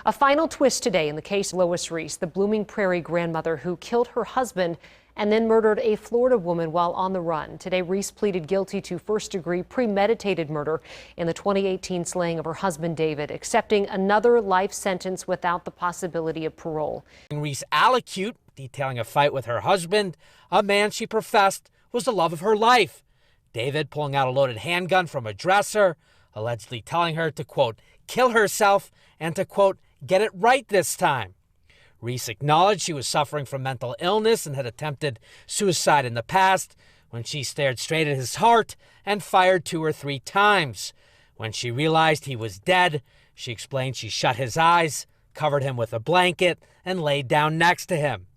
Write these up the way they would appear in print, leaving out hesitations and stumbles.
A final twist today in the case of Lois Riess, the Blooming Prairie grandmother who killed her husband and then murdered a Florida woman while on the run. Today, Riess pleaded guilty to first-degree premeditated murder in the 2018 slaying of her husband, David, accepting another life sentence without the possibility of parole. Riess allocute, detailing a fight with her husband, a man she professed was the love of her life. David pulling out a loaded handgun from a dresser, allegedly telling her to, quote, kill herself and to, quote, get it right this time. Riess acknowledged she was suffering from mental illness and had attempted suicide in the past when she stared straight at his heart and fired 2 or 3 times. When she realized he was dead, she explained she shut his eyes, covered him with a blanket, and laid down next to him.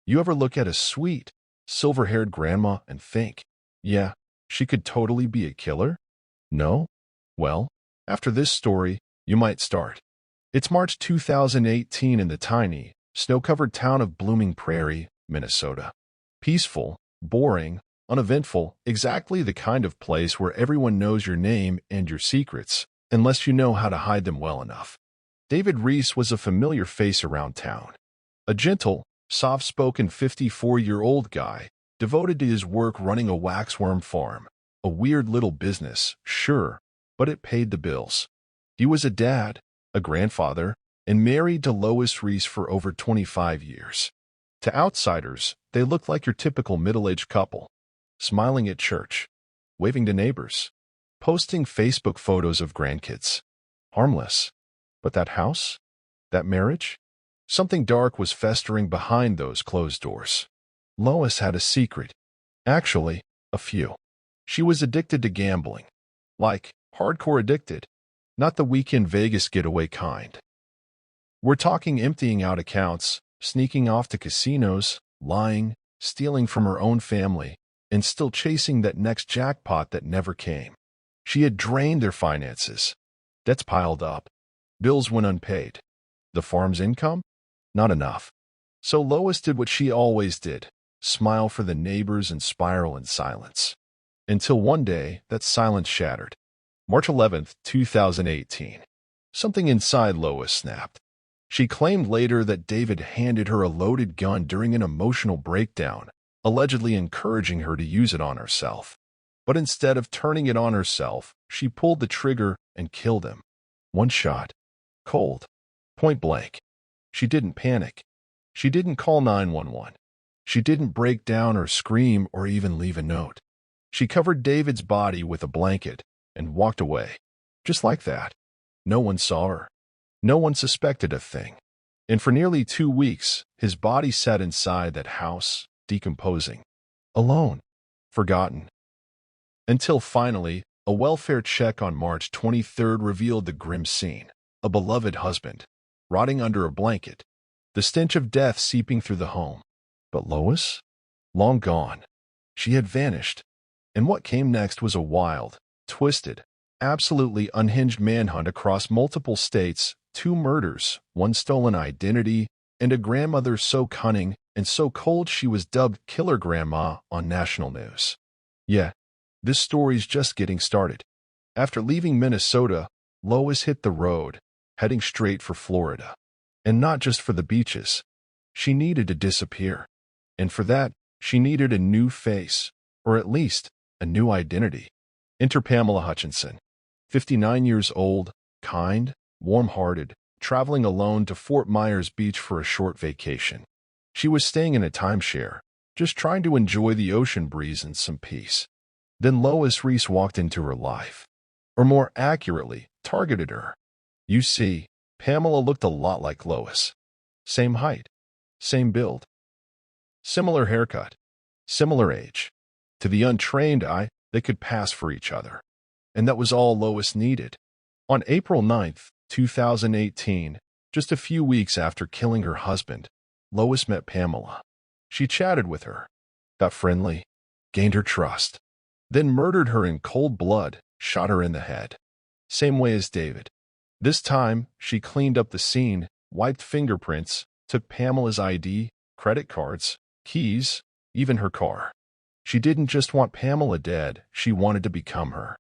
You ever look at a sweet, silver-haired grandma and think, yeah, she could totally be a killer? No? Well, after this story, you might start. It's March 2018 in the tiny, snow-covered town of Blooming Prairie, Minnesota. Peaceful, boring, uneventful, exactly the kind of place where everyone knows your name and your secrets, unless you know how to hide them well enough. David Riess was a familiar face around town. A gentle, soft-spoken 54-year-old guy, devoted to his work running a waxworm farm. A weird little business, sure, but it paid the bills. He was a dad, a grandfather, and married to Lois Riess for over 25 years. To outsiders, they looked like your typical middle-aged couple, smiling at church, waving to neighbors, posting Facebook photos of grandkids. Harmless. But that house? That marriage? Something dark was festering behind those closed doors. Lois had a secret. Actually, a few. She was addicted to gambling. Like, hardcore addicted. Not the weekend Vegas getaway kind. We're talking emptying out accounts, sneaking off to casinos, lying, stealing from her own family, and still chasing that next jackpot that never came. She had drained their finances. Debts piled up. Bills went unpaid. The farm's income? Not enough. So Lois did what she always did, smile for the neighbors and spiral in silence. Until one day, that silence shattered. March 11th, 2018. Something inside Lois snapped. She claimed later that David handed her a loaded gun during an emotional breakdown, allegedly encouraging her to use it on herself. But instead of turning it on herself, she pulled the trigger and killed him. One shot. Cold. Point blank. She didn't panic. She didn't call 911. She didn't break down or scream or even leave a note. She covered David's body with a blanket and walked away. Just like that. No one saw her. No one suspected a thing. And for nearly 2 weeks, his body sat inside that house, decomposing. Alone. Forgotten. Until finally, a welfare check on March 23rd revealed the grim scene. A beloved husband, rotting under a blanket. The stench of death seeping through the home. But Lois? Long gone. She had vanished. And what came next was a wild, twisted, absolutely unhinged manhunt across multiple states, 2 murders, 1 stolen identity, and a grandmother so cunning and so cold she was dubbed Killer Grandma on national news. Yeah, this story's just getting started. After leaving Minnesota, Lois hit the road, heading straight for Florida. And not just for the beaches. She needed to disappear. And for that, she needed a new face, or at least a new identity. Enter Pamela Hutchinson, 59 years old, kind, warm-hearted, traveling alone to Fort Myers Beach for a short vacation. She was staying in a timeshare, just trying to enjoy the ocean breeze and some peace. Then Lois Riess walked into her life. Or more accurately, targeted her. You see, Pamela looked a lot like Lois. Same height, same build, similar haircut, similar age. To the untrained eye, they could pass for each other. And that was all Lois needed. On April 9th, 2018, just a few weeks after killing her husband, Lois met Pamela. She chatted with her, got friendly, gained her trust, then murdered her in cold blood, shot her in the head. Same way as David. This time, she cleaned up the scene, wiped fingerprints, took Pamela's ID, credit cards, keys, even her car. She didn't just want Pamela dead, she wanted to become her.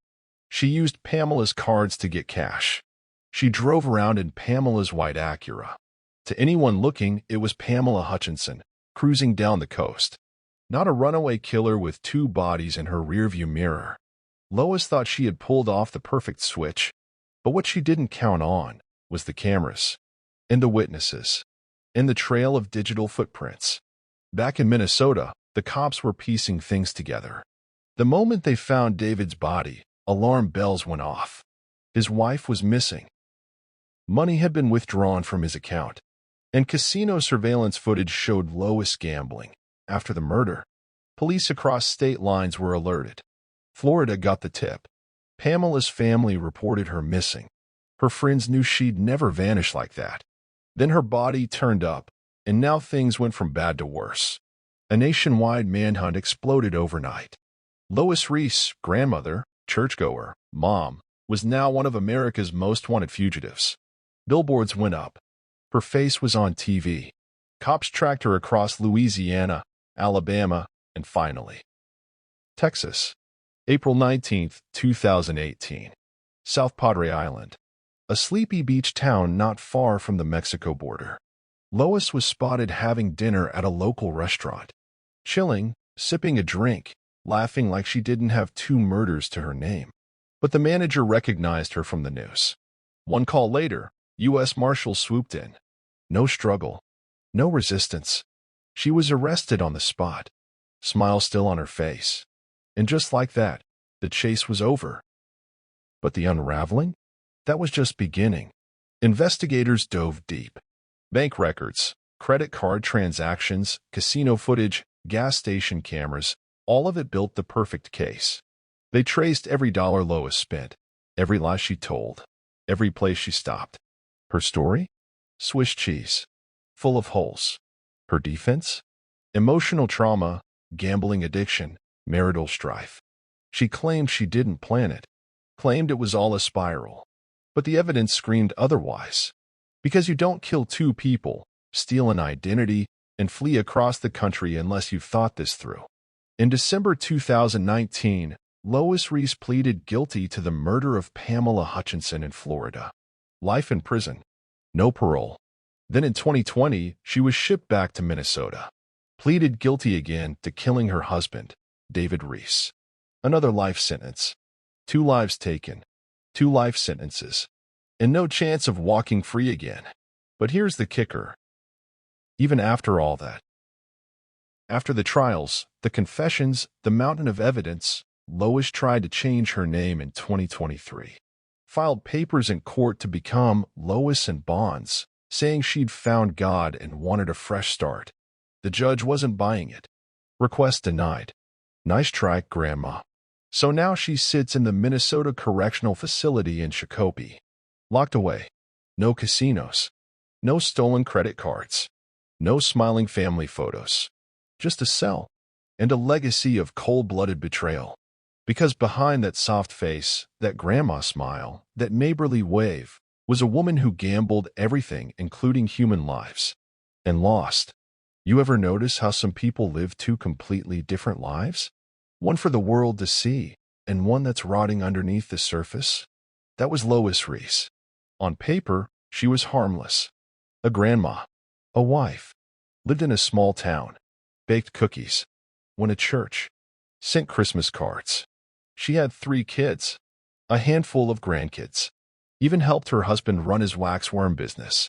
She used Pamela's cards to get cash. She drove around in Pamela's white Acura. To anyone looking, it was Pamela Hutchinson, cruising down the coast. Not a runaway killer with two bodies in her rearview mirror. Lois thought she had pulled off the perfect switch, but what she didn't count on was the cameras, and the witnesses, and the trail of digital footprints. Back in Minnesota, the cops were piecing things together. The moment they found David's body, alarm bells went off. His wife was missing. Money had been withdrawn from his account, and casino surveillance footage showed Lois gambling. After the murder, police across state lines were alerted. Florida got the tip. Pamela's family reported her missing. Her friends knew she'd never vanish like that. Then her body turned up, and now things went from bad to worse. A nationwide manhunt exploded overnight. Lois Riess, grandmother, churchgoer, mom, was now one of America's most wanted fugitives. Billboards went up. Her face was on TV. Cops tracked her across Louisiana, Alabama, and finally, Texas. April 19, 2018. South Padre Island, a sleepy beach town not far from the Mexico border. Lois was spotted having dinner at a local restaurant, chilling, sipping a drink, laughing like she didn't have two murders to her name. But the manager recognized her from the news. One call later, U.S. Marshals swooped in. No struggle, no resistance. She was arrested on the spot, smile still on her face. And just like that, the chase was over. But the unraveling? That was just beginning. Investigators dove deep. Bank records, credit card transactions, casino footage, gas station cameras, all of it built the perfect case. They traced every dollar Lois spent, every lie she told, every place she stopped. Her story? Swiss cheese, full of holes. Her defense? Emotional trauma, gambling addiction, marital strife. She claimed she didn't plan it, claimed it was all a spiral. But the evidence screamed otherwise. Because you don't kill two people, steal an identity, and flee across the country unless you've thought this through. In December 2019, Lois Riess pleaded guilty to the murder of Pamela Hutchinson in Florida. Life in prison, no parole. Then in 2020, she was shipped back to Minnesota. Pleaded guilty again to killing her husband, David Riess. Another life sentence. 2 lives taken. 2 life sentences. And no chance of walking free again. But here's the kicker. Even after all that, after the trials, the confessions, the mountain of evidence, Lois tried to change her name in 2023. Filed papers in court to become Lois and Bonds, saying she'd found God and wanted a fresh start. The judge wasn't buying it. Request denied. Nice try, Grandma. So now she sits in the Minnesota Correctional Facility in Shakopee. Locked away. No casinos. No stolen credit cards. No smiling family photos. Just a cell. And a legacy of cold-blooded betrayal. Because behind that soft face, that grandma smile, that neighborly wave, was a woman who gambled everything, including human lives, and lost. You ever notice how some people live 2 completely different lives? One for the world to see, and one that's rotting underneath the surface? That was Lois Riess. On paper, she was harmless. A grandma, a wife, lived in a small town, baked cookies, went to church, sent Christmas cards. She had 3 kids, a handful of grandkids, even helped her husband run his waxworm business.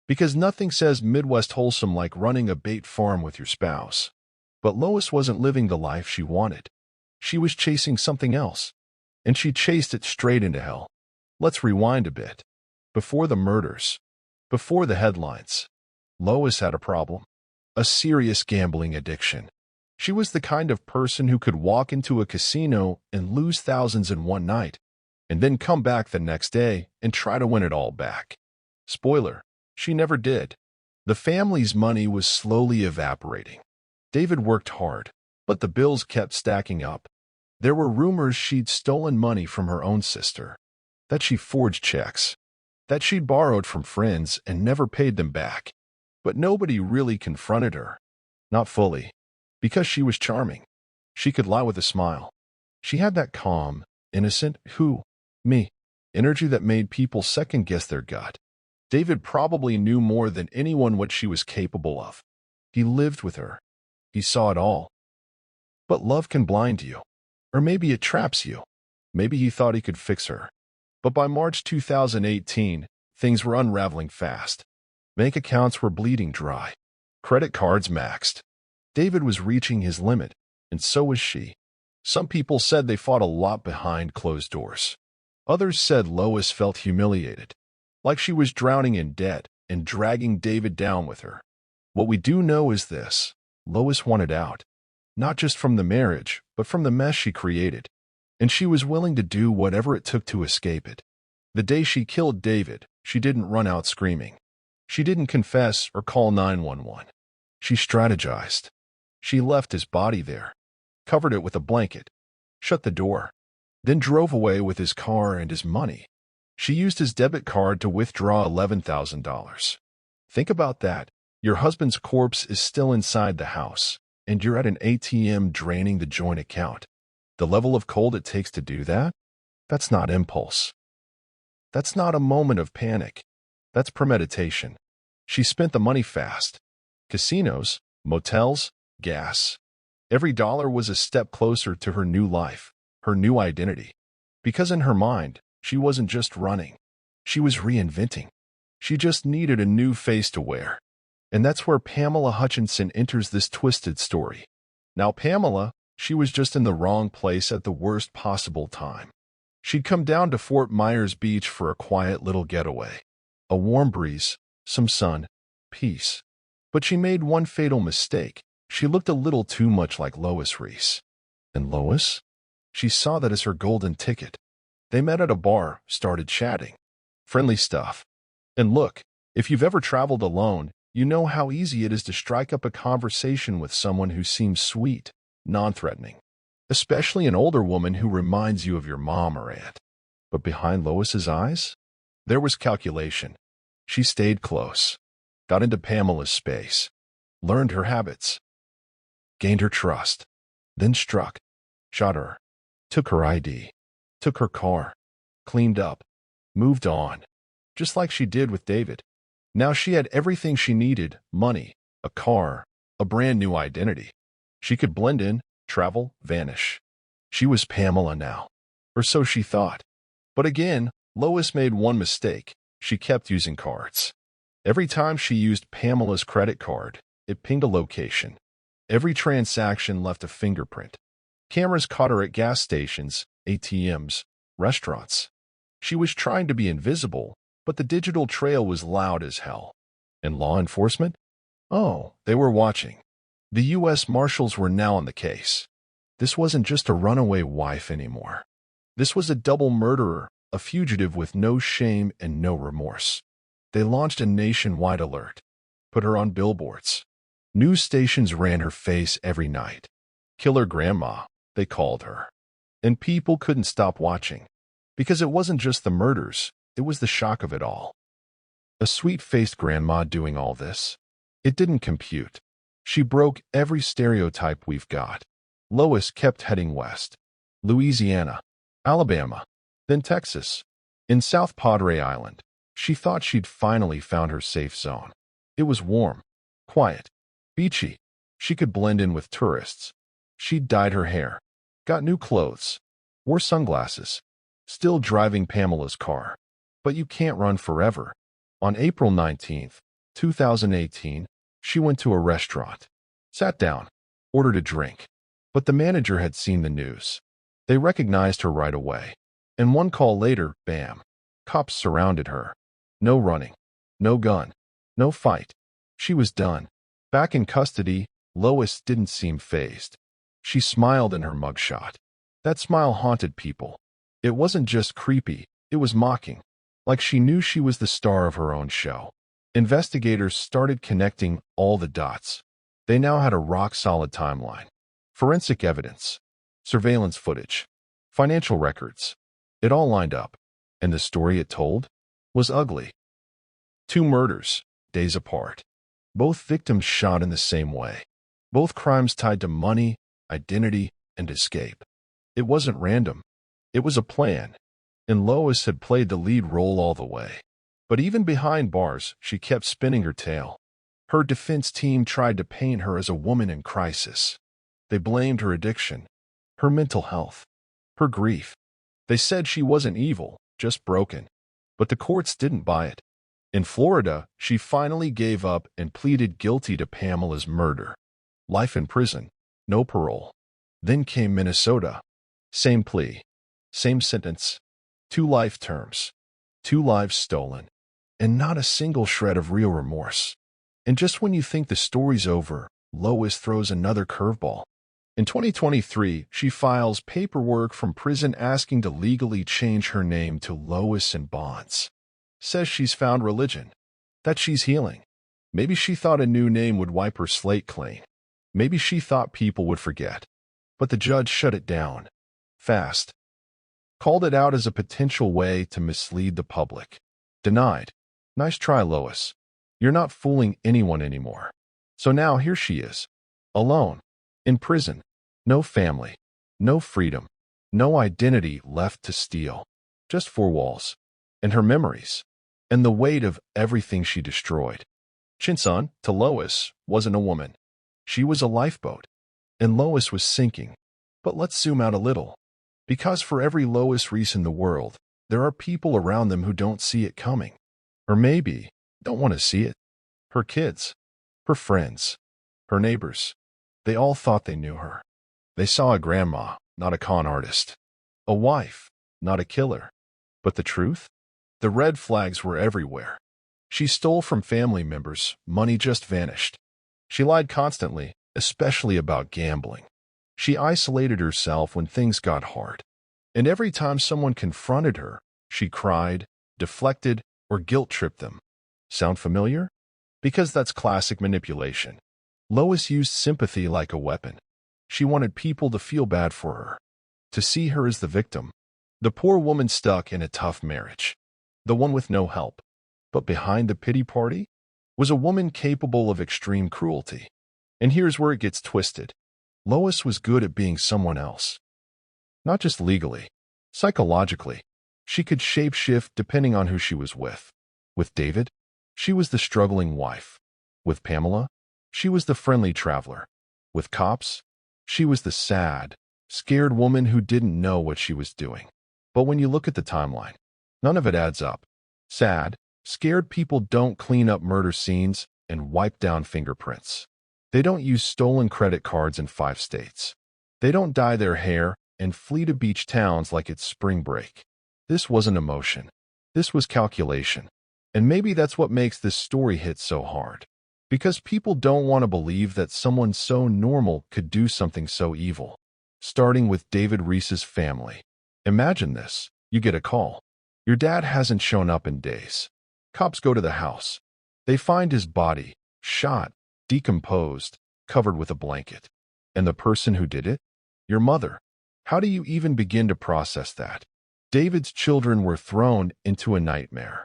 Because nothing says Midwest wholesome like running a bait farm with your spouse. But Lois wasn't living the life she wanted. She was chasing something else, and she chased it straight into hell. Let's rewind a bit. Before the murders, before the headlines, Lois had a problem, a serious gambling addiction. She was the kind of person who could walk into a casino and lose thousands in one night, and then come back the next day and try to win it all back. Spoiler, she never did. The family's money was slowly evaporating. David worked hard, but the bills kept stacking up. There were rumors she'd stolen money from her own sister, that she forged checks, that she'd borrowed from friends and never paid them back. But nobody really confronted her. Not fully. Because she was charming. She could lie with a smile. She had that calm, innocent, me energy that made people second-guess their gut. David probably knew more than anyone what she was capable of. He lived with her. He saw it all. But love can blind you. Or maybe it traps you. Maybe he thought he could fix her. But by March 2018, things were unraveling fast. Bank accounts were bleeding dry. Credit cards maxed. David was reaching his limit, and so was she. Some people said they fought a lot behind closed doors. Others said Lois felt humiliated, like she was drowning in debt and dragging David down with her. What we do know is this: Lois wanted out, not just from the marriage, but from the mess she created. And she was willing to do whatever it took to escape it. The day she killed David, she didn't run out screaming. She didn't confess or call 911. She strategized. She left his body there, covered it with a blanket, shut the door, then drove away with his car and his money. She used his debit card to withdraw $11,000. Think about that. Your husband's corpse is still inside the house, and you're at an ATM draining the joint account. The level of cold it takes to do that? That's not impulse. That's not a moment of panic. That's premeditation. She spent the money fast. Casinos, motels, gas. Every dollar was a step closer to her new life, her new identity. Because in her mind, she wasn't just running. She was reinventing. She just needed a new face to wear. And that's where Pamela Hutchinson enters this twisted story. Now, Pamela, she was just in the wrong place at the worst possible time. She'd come down to Fort Myers Beach for a quiet little getaway. A warm breeze, some sun, peace. But she made one fatal mistake. She looked a little too much like Lois Riess. And Lois? She saw that as her golden ticket. They met at a bar, started chatting. Friendly stuff. And look, if you've ever traveled alone, you know how easy it is to strike up a conversation with someone who seems sweet, non-threatening. Especially an older woman who reminds you of your mom or aunt. But behind Lois's eyes, there was calculation. She stayed close, got into Pamela's space, learned her habits, gained her trust, then struck, shot her, took her ID, took her car, cleaned up, moved on, just like she did with David. Now she had everything she needed: money, a car, a brand new identity. She could blend in, travel, vanish. She was Pamela now, or so she thought. But again, Lois made one mistake. She kept using cards. Every time she used Pamela's credit card, it pinged a location. Every transaction left a fingerprint. Cameras caught her at gas stations, ATMs, restaurants. She was trying to be invisible, but the digital trail was loud as hell. And law enforcement? Oh, they were watching. The U.S. Marshals were now on the case. This wasn't just a runaway wife anymore. This was a double murderer, a fugitive with no shame and no remorse. They launched a nationwide alert, put her on billboards. News stations ran her face every night. Killer Grandma, they called her. And people couldn't stop watching. Because it wasn't just the murders, it was the shock of it all. A sweet-faced grandma doing all this? It didn't compute. She broke every stereotype we've got. Lois kept heading west. Louisiana, Alabama, then Texas. In South Padre Island, she thought she'd finally found her safe zone. It was warm, quiet, beachy. She could blend in with tourists. She'd dyed her hair, got new clothes, wore sunglasses, still driving Pamela's car. But you can't run forever. On April 19th, 2018, she went to a restaurant, sat down, ordered a drink. But the manager had seen the news. They recognized her right away. And one call later, bam, cops surrounded her. No running, no gun, no fight. She was done. Back in custody, Lois didn't seem fazed. She smiled in her mugshot. That smile haunted people. It wasn't just creepy, it was mocking. Like she knew she was the star of her own show. Investigators started connecting all the dots. They now had a rock-solid timeline. Forensic evidence, surveillance footage, financial records. It all lined up. And the story it told was ugly. 2 murders, days apart. Both victims shot in the same way. Both crimes tied to money, identity, and escape. It wasn't random. It was a plan. and Lois had played the lead role all the way. But even behind bars, she kept spinning her tale. Her defense team tried to paint her as a woman in crisis. They blamed her addiction, her mental health, her grief. They said she wasn't evil, just broken. But the courts didn't buy it. In Florida, she finally gave up and pleaded guilty to Pamela's murder. Life in prison, no parole. Then came Minnesota. Same plea, same sentence, 2 life terms, 2 lives stolen, and not a single shred of real remorse. And just when you think the story's over, Lois throws another curveball. In 2023, she files paperwork from prison asking to legally change her name to Lois in Bonds. Says she's found religion, that she's healing. Maybe she thought a new name would wipe her slate clean. Maybe she thought people would forget. But the judge shut it down. Fast. Called it out as a potential way to mislead the public. Denied. Nice try, Lois. You're not fooling anyone anymore. So now here she is. Alone. In prison. No family. No freedom. No identity left to steal. Just 4 walls. And her memories. And the weight of everything she destroyed. Chinsun, to Lois, wasn't a woman. She was a lifeboat. And Lois was sinking. But let's zoom out a little. Because for every Lois Riess in the world, there are people around them who don't see it coming. Or maybe don't want to see it. Her kids, her friends, her neighbors. They all thought they knew her. They saw a grandma, not a con artist. A wife, not a killer. But the truth? The red flags were everywhere. She stole from family members, money just vanished. She lied constantly, especially about gambling. She isolated herself when things got hard. And every time someone confronted her, she cried, deflected, or guilt-tripped them. Sound familiar? Because that's classic manipulation. Lois used sympathy like a weapon. She wanted people to feel bad for her, to see her as the victim, the poor woman stuck in a tough marriage, the one with no help. But behind the pity party was a woman capable of extreme cruelty. And here's where it gets twisted. Lois was good at being someone else. Not just legally, psychologically. She could shape-shift depending on who she was with. With David, she was the struggling wife. With Pamela, she was the friendly traveler. With cops, she was the sad, scared woman who didn't know what she was doing. But when you look at the timeline, none of it adds up. Sad, scared people don't clean up murder scenes and wipe down fingerprints. They don't use stolen credit cards in 5 states. They don't dye their hair and flee to beach towns like it's spring break. This wasn't emotion. This was calculation. And maybe that's what makes this story hit so hard. Because people don't want to believe that someone so normal could do something so evil. Starting with David Riess's family. Imagine this. You get a call. Your dad hasn't shown up in days. Cops go to the house. They find his body, shot, decomposed, covered with a blanket. And the person who did it? Your mother. How do you even begin to process that? David's children were thrown into a nightmare.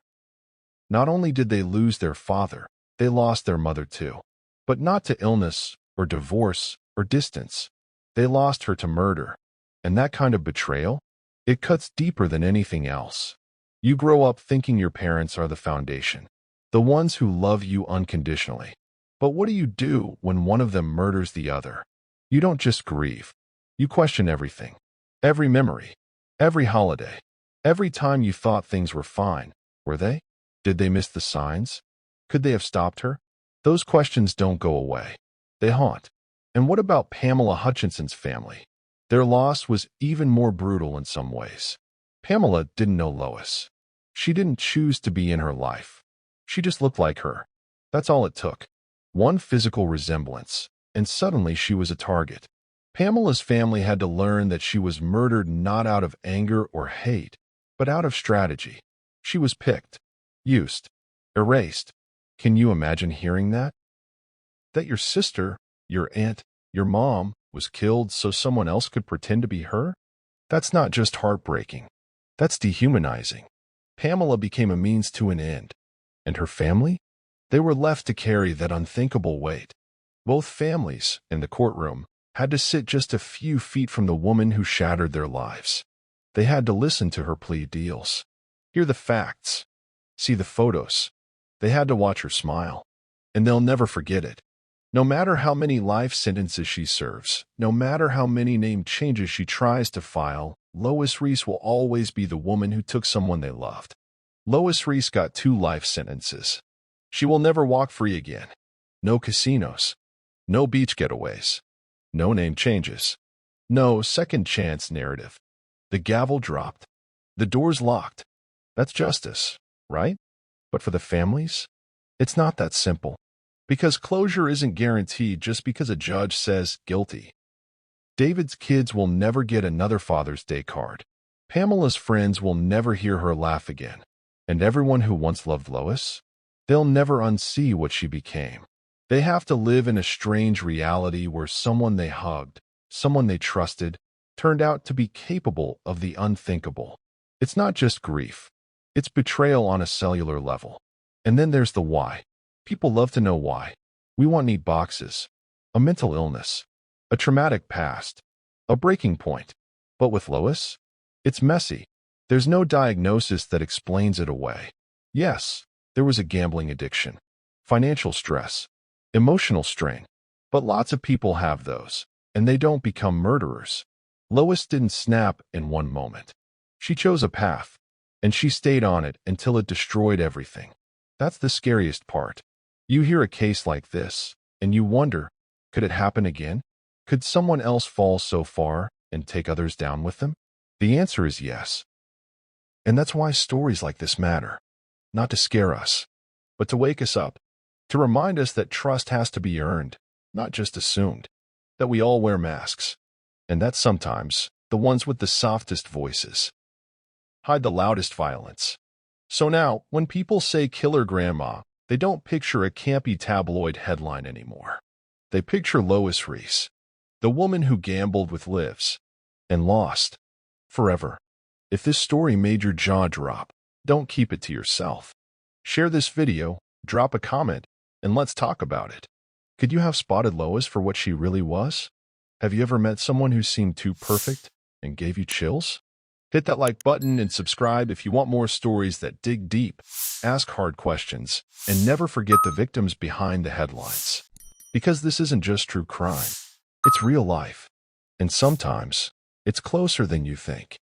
Not only did they lose their father, they lost their mother too. But not to illness, or divorce, or distance. They lost her to murder. And that kind of betrayal? It cuts deeper than anything else. You grow up thinking your parents are the foundation, the ones who love you unconditionally. But what do you do when one of them murders the other? You don't just grieve. You question everything. Every memory. Every holiday. Every time you thought things were fine. Were they? Did they miss the signs? Could they have stopped her? Those questions don't go away. They haunt. And what about Pamela Hutchinson's family? Their loss was even more brutal in some ways. Pamela didn't know Lois. She didn't choose to be in her life. She just looked like her. That's all it took. One physical resemblance, and suddenly she was a target. Pamela's family had to learn that she was murdered not out of anger or hate, but out of strategy. She was picked, used, erased. Can you imagine hearing that? That your sister, your aunt, your mom was killed so someone else could pretend to be her? That's not just heartbreaking. That's dehumanizing. Pamela became a means to an end. And her family? They were left to carry that unthinkable weight. Both families, in the courtroom, had to sit just a few feet from the woman who shattered their lives. They had to listen to her plea deals, hear the facts, see the photos. They had to watch her smile, and they'll never forget it. No matter how many life sentences she serves, no matter how many name changes she tries to file, Lois Riess will always be the woman who took someone they loved. Lois Riess got 2 life sentences. She will never walk free again. No casinos, no beach getaways, no name changes, no second chance narrative. The gavel dropped. The doors locked. That's justice, right? But for the families, it's not that simple. Because closure isn't guaranteed just because a judge says guilty. David's kids will never get another Father's Day card. Pamela's friends will never hear her laugh again. And everyone who once loved Lois, they'll never unsee what she became. They have to live in a strange reality where someone they hugged, someone they trusted, turned out to be capable of the unthinkable. It's not just grief. It's betrayal on a cellular level. And then there's the why. People love to know why. We want neat boxes, a mental illness, a traumatic past, a breaking point. But with Lois, it's messy. There's no diagnosis that explains it away. Yes, there was a gambling addiction, financial stress, emotional strain. But lots of people have those, and they don't become murderers. Lois didn't snap in one moment. She chose a path, and she stayed on it until it destroyed everything. That's the scariest part. You hear a case like this, and you wonder, could it happen again? Could someone else fall so far and take others down with them? The answer is yes. And that's why stories like this matter. Not to scare us, but to wake us up. To remind us that trust has to be earned, not just assumed. That we all wear masks. And that sometimes, the ones with the softest voices hide the loudest violence. So now, when people say killer grandma, they don't picture a campy tabloid headline anymore. They picture Lois Riess, the woman who gambled with lives and lost forever. If this story made your jaw drop, don't keep it to yourself. Share this video, drop a comment, and let's talk about it. Could you have spotted Lois for what she really was? Have you ever met someone who seemed too perfect and gave you chills? Hit that like button and subscribe if you want more stories that dig deep, ask hard questions, and never forget the victims behind the headlines. Because this isn't just true crime. It's real life. And sometimes, it's closer than you think.